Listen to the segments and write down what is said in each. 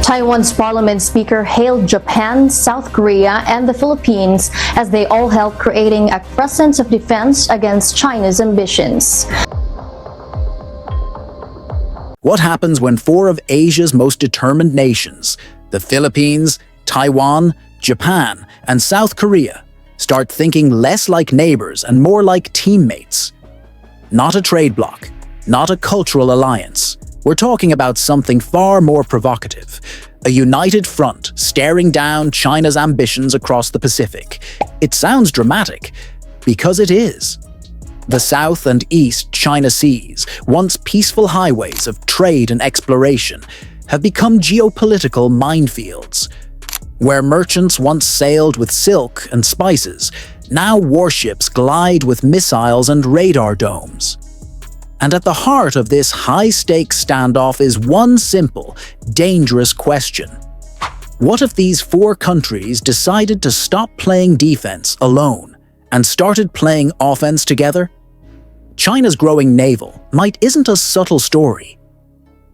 Taiwan's parliament speaker hailed Japan, South Korea, and the Philippines as they all help creating a crescent of defense against China's ambitions. What happens when four of Asia's most determined nations, the Philippines, Taiwan, Japan, and South Korea, start thinking less like neighbors and more like teammates? Not a trade bloc, not a cultural alliance. We're talking about something far more provocative. A united front staring down China's ambitions across the Pacific. It sounds dramatic, because it is. The South and East China Seas, once peaceful highways of trade and exploration, have become geopolitical minefields. Where merchants once sailed with silk and spices, now warships glide with missiles and radar domes. And at the heart of this high-stakes standoff is one simple, dangerous question. What if these four countries decided to stop playing defense alone and started playing offense together? China's growing naval might isn't a subtle story.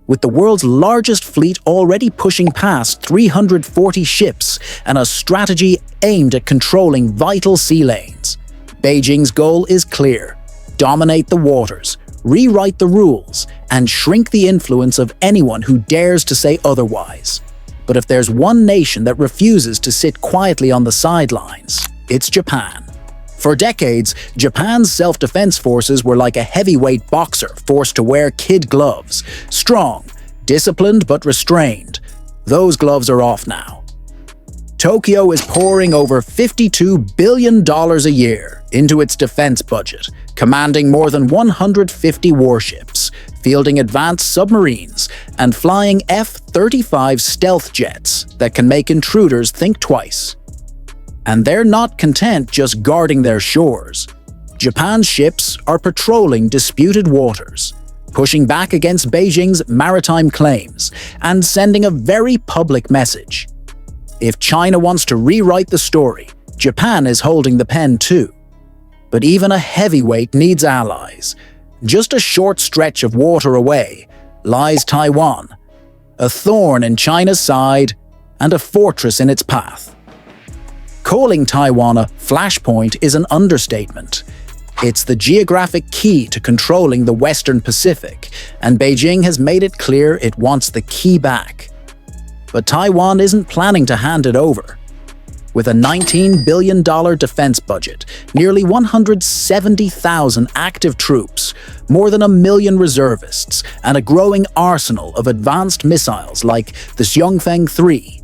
With the world's largest fleet already pushing past 340 ships and a strategy aimed at controlling vital sea lanes, Beijing's goal is clear: dominate the waters, rewrite the rules, and shrink the influence of anyone who dares to say otherwise. But if there's one nation that refuses to sit quietly on the sidelines, it's Japan. For decades, Japan's self-defense forces were like a heavyweight boxer forced to wear kid gloves. Strong, disciplined but restrained. Those gloves are off now. Tokyo is pouring over $52 billion a year into its defense budget, commanding more than 150 warships, fielding advanced submarines, and flying F-35 stealth jets that can make intruders think twice. And they're not content just guarding their shores. Japan's ships are patrolling disputed waters, pushing back against Beijing's maritime claims, and sending a very public message. If China wants to rewrite the story, Japan is holding the pen too. But even a heavyweight needs allies. Just a short stretch of water away lies Taiwan, a thorn in China's side and a fortress in its path. Calling Taiwan a flashpoint is an understatement. It's the geographic key to controlling the Western Pacific, and Beijing has made it clear it wants the key back. But Taiwan isn't planning to hand it over. With a $19 billion defense budget, nearly 170,000 active troops, more than 1 million reservists, and a growing arsenal of advanced missiles like the Xiongfeng 3,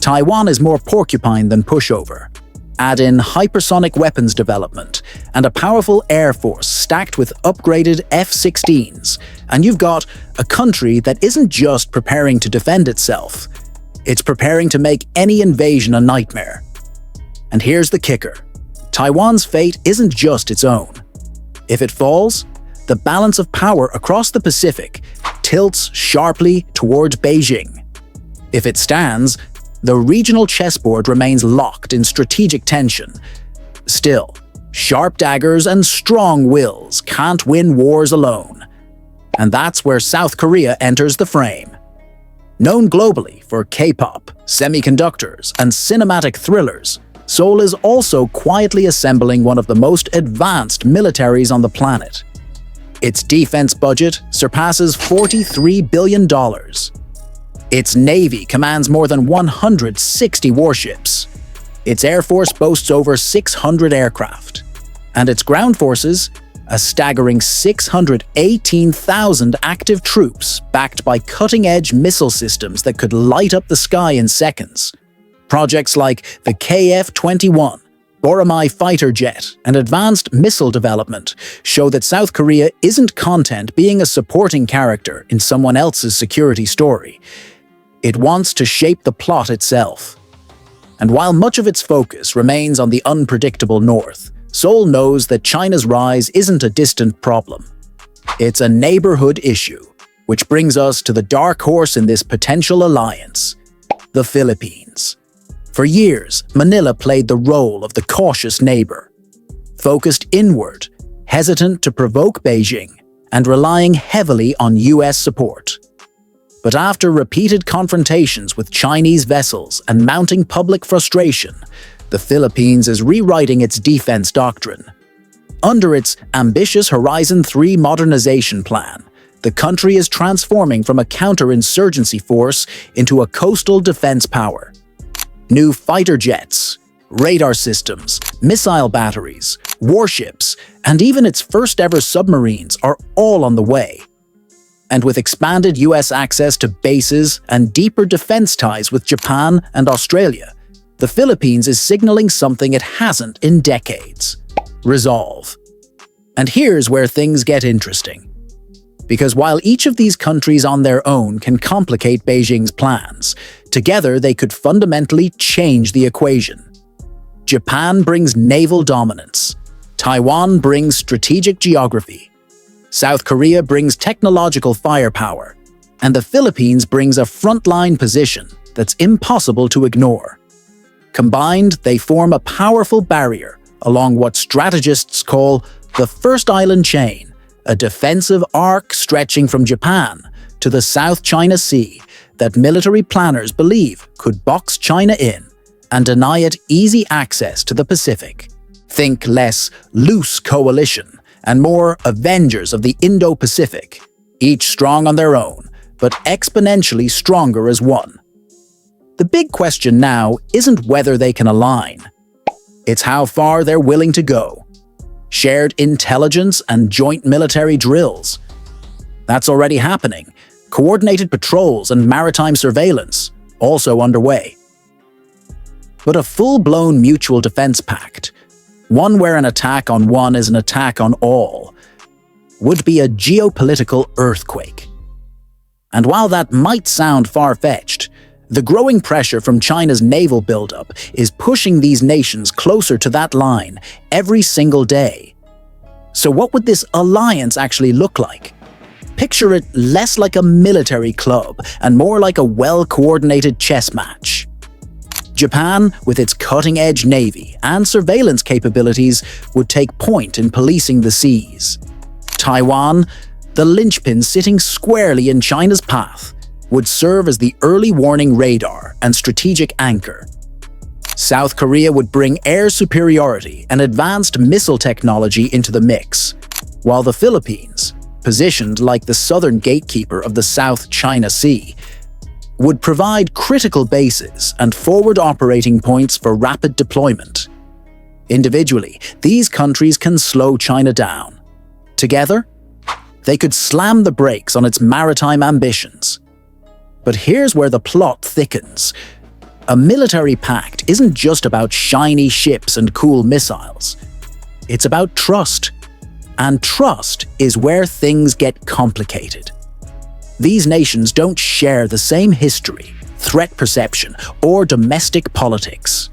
Taiwan is more porcupine than pushover. Add in hypersonic weapons development and a powerful air force stacked with upgraded F-16s, and you've got a country that isn't just preparing to defend itself. It's preparing to make any invasion a nightmare. And here's the kicker. Taiwan's fate isn't just its own. If it falls, the balance of power across the Pacific tilts sharply towards Beijing. If it stands, the regional chessboard remains locked in strategic tension. Still, sharp daggers and strong wills can't win wars alone. And that's where South Korea enters the frame. Known globally for K-pop, semiconductors, and cinematic thrillers, Seoul is also quietly assembling one of the most advanced militaries on the planet. Its defense budget surpasses $43 billion. Its navy commands more than 160 warships. Its air force boasts over 600 aircraft. And its ground forces, a staggering 618,000 active troops backed by cutting-edge missile systems that could light up the sky in seconds. Projects like the KF-21, Boramae fighter jet, and advanced missile development show that South Korea isn't content being a supporting character in someone else's security story. It wants to shape the plot itself. And while much of its focus remains on the unpredictable North, Seoul knows that China's rise isn't a distant problem. It's a neighborhood issue, which brings us to the dark horse in this potential alliance: the Philippines. For years, Manila played the role of the cautious neighbor, focused inward, hesitant to provoke Beijing, and relying heavily on US support. But after repeated confrontations with Chinese vessels and mounting public frustration, the Philippines is rewriting its defense doctrine. Under its ambitious Horizon 3 modernization plan, the country is transforming from a counterinsurgency force into a coastal defense power. New fighter jets, radar systems, missile batteries, warships, and even its first-ever submarines are all on the way. And with expanded US access to bases and deeper defense ties with Japan and Australia, the Philippines is signaling something it hasn't in decades: resolve. And here's where things get interesting. Because while each of these countries on their own can complicate Beijing's plans, together they could fundamentally change the equation. Japan brings naval dominance. Taiwan brings strategic geography. South Korea brings technological firepower. And the Philippines brings a frontline position that's impossible to ignore. Combined, they form a powerful barrier along what strategists call the First Island Chain, a defensive arc stretching from Japan to the South China Sea that military planners believe could box China in and deny it easy access to the Pacific. Think less loose coalition and more Avengers of the Indo-Pacific, each strong on their own, but exponentially stronger as one. The big question now isn't whether they can align. It's how far they're willing to go. Shared intelligence and joint military drills. That's already happening. Coordinated patrols and maritime surveillance, also underway. But a full-blown mutual defense pact, one where an attack on one is an attack on all, would be a geopolitical earthquake. And while that might sound far-fetched, the growing pressure from China's naval buildup is pushing these nations closer to that line every single day. So what would this alliance actually look like? Picture it less like a military club and more like a well-coordinated chess match. Japan, with its cutting-edge navy and surveillance capabilities, would take point in policing the seas. Taiwan, the lynchpin sitting squarely in China's path, would serve as the early warning radar and strategic anchor. South Korea would bring air superiority and advanced missile technology into the mix, while the Philippines, positioned like the southern gatekeeper of the South China Sea, would provide critical bases and forward operating points for rapid deployment. Individually, these countries can slow China down. Together, they could slam the brakes on its maritime ambitions. But here's where the plot thickens. A military pact isn't just about shiny ships and cool missiles. It's about trust. And trust is where things get complicated. These nations don't share the same history, threat perception, or domestic politics.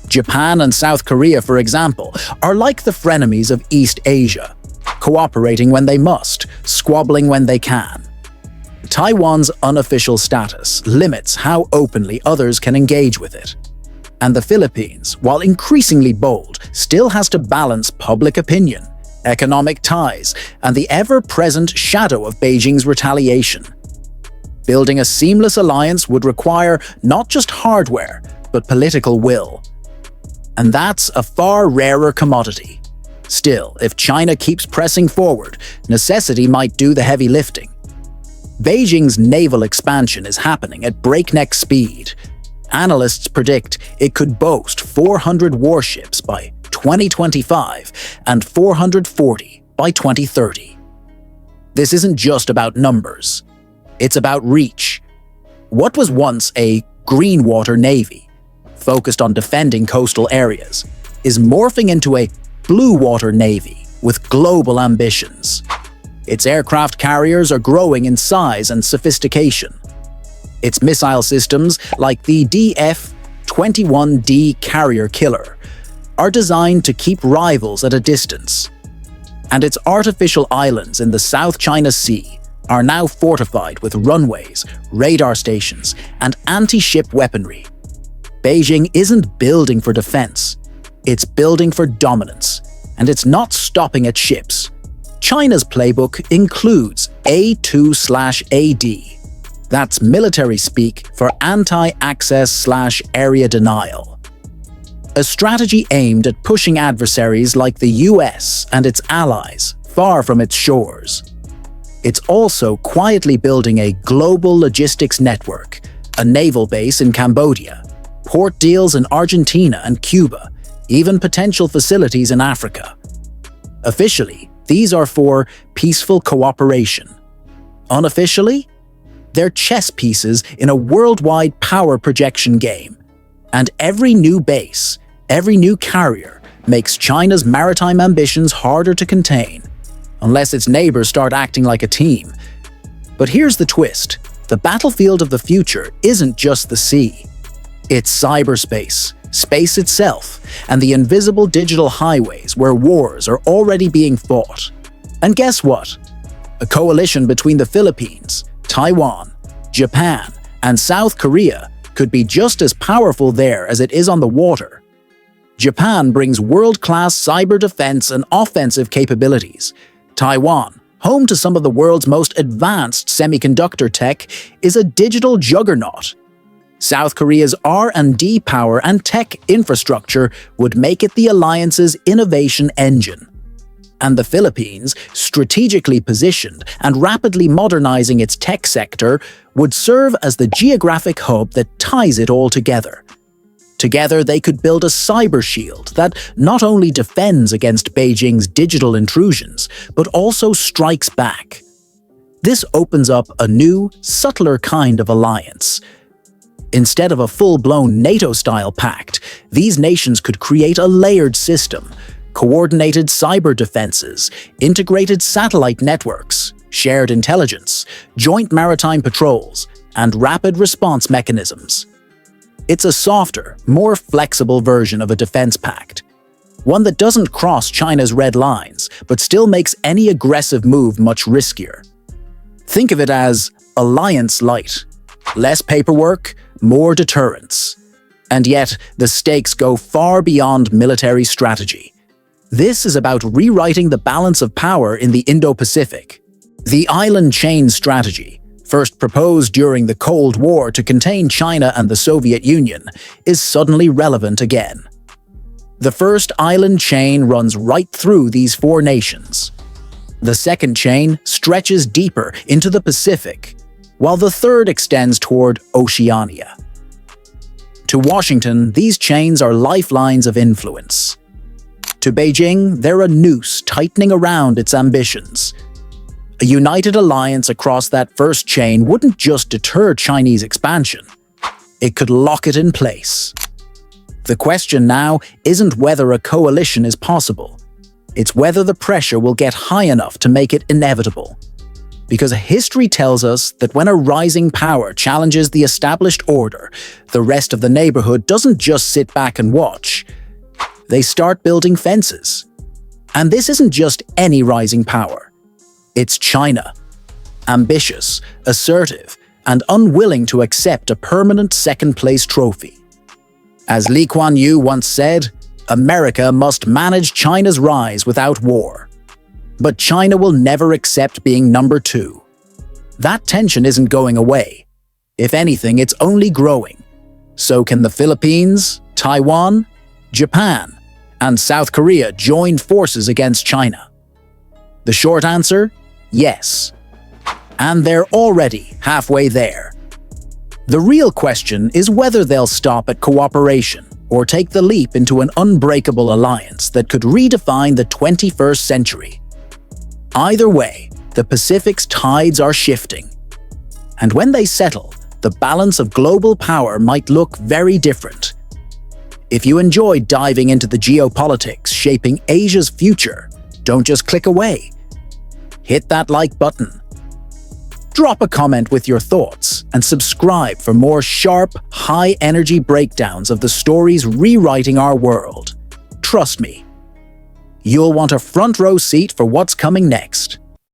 Japan and South Korea, for example, are like the frenemies of East Asia, cooperating when they must, squabbling when they can. Taiwan's unofficial status limits how openly others can engage with it. And the Philippines, while increasingly bold, still has to balance public opinion, economic ties, and the ever-present shadow of Beijing's retaliation. Building a seamless alliance would require not just hardware, but political will. And that's a far rarer commodity. Still, if China keeps pressing forward, necessity might do the heavy lifting. Beijing's naval expansion is happening at breakneck speed. Analysts predict it could boast 400 warships by 2025 and 440 by 2030. This isn't just about numbers. It's about reach. What was once a green water navy, focused on defending coastal areas, is morphing into a blue water navy with global ambitions. Its aircraft carriers are growing in size and sophistication. Its missile systems, like the DF-21D carrier killer, are designed to keep rivals at a distance. And its artificial islands in the South China Sea are now fortified with runways, radar stations, and anti-ship weaponry. Beijing isn't building for defense. It's building for dominance. And it's not stopping at ships. China's playbook includes A2/AD, That's military speak for anti-access/area denial. A strategy aimed at pushing adversaries like the US and its allies far from its shores. It's also quietly building a global logistics network, a naval base in Cambodia, port deals in Argentina and Cuba, even potential facilities in Africa. Officially, these are for peaceful cooperation. Unofficially, they're chess pieces in a worldwide power projection game. And every new base, every new carrier, makes China's maritime ambitions harder to contain, unless its neighbors start acting like a team. But here's the twist. The battlefield of the future isn't just the sea. It's cyberspace, space itself, and the invisible digital highways where wars are already being fought. And guess what? A coalition between the Philippines, Taiwan, Japan, and South Korea could be just as powerful there as it is on the water. Japan brings world-class cyber defense and offensive capabilities. Taiwan, home to some of the world's most advanced semiconductor tech, is a digital juggernaut. South Korea's R&D power and tech infrastructure would make it the alliance's innovation engine. And the Philippines, strategically positioned and rapidly modernizing its tech sector, would serve as the geographic hub that ties it all together. Together, they could build a cyber shield that not only defends against Beijing's digital intrusions, but also strikes back. This opens up a new, subtler kind of alliance. Instead of a full-blown NATO-style pact, these nations could create a layered system, coordinated cyber defenses, integrated satellite networks, shared intelligence, joint maritime patrols, and rapid response mechanisms. It's a softer, more flexible version of a defense pact. One that doesn't cross China's red lines, but still makes any aggressive move much riskier. Think of it as alliance light. Less paperwork, more deterrence. And yet, the stakes go far beyond military strategy. This is about rewriting the balance of power in the Indo-Pacific. The island chain strategy, first proposed during the Cold War to contain China and the Soviet Union, is suddenly relevant again. The first island chain runs right through these four nations. The second chain stretches deeper into the Pacific, while the third extends toward Oceania. To Washington, these chains are lifelines of influence. To Beijing, they're a noose tightening around its ambitions. A united alliance across that first chain wouldn't just deter Chinese expansion. It could lock it in place. The question now isn't whether a coalition is possible. It's whether the pressure will get high enough to make it inevitable. Because history tells us that when a rising power challenges the established order, the rest of the neighborhood doesn't just sit back and watch. They start building fences. And this isn't just any rising power. It's China. Ambitious, assertive, and unwilling to accept a permanent second-place trophy. As Lee Kuan Yew once said, America must manage China's rise without war. But China will never accept being number two. That tension isn't going away. If anything, it's only growing. So can the Philippines, Taiwan, Japan, and South Korea join forces against China? The short answer? Yes. And they're already halfway there. The real question is whether they'll stop at cooperation or take the leap into an unbreakable alliance that could redefine the 21st century. Either way, the Pacific's tides are shifting. And when they settle, the balance of global power might look very different. If you enjoyed diving into the geopolitics shaping Asia's future, don't just click away. Hit that like button. Drop a comment with your thoughts and subscribe for more sharp, high-energy breakdowns of the stories rewriting our world. Trust me, you'll want a front row seat for what's coming next.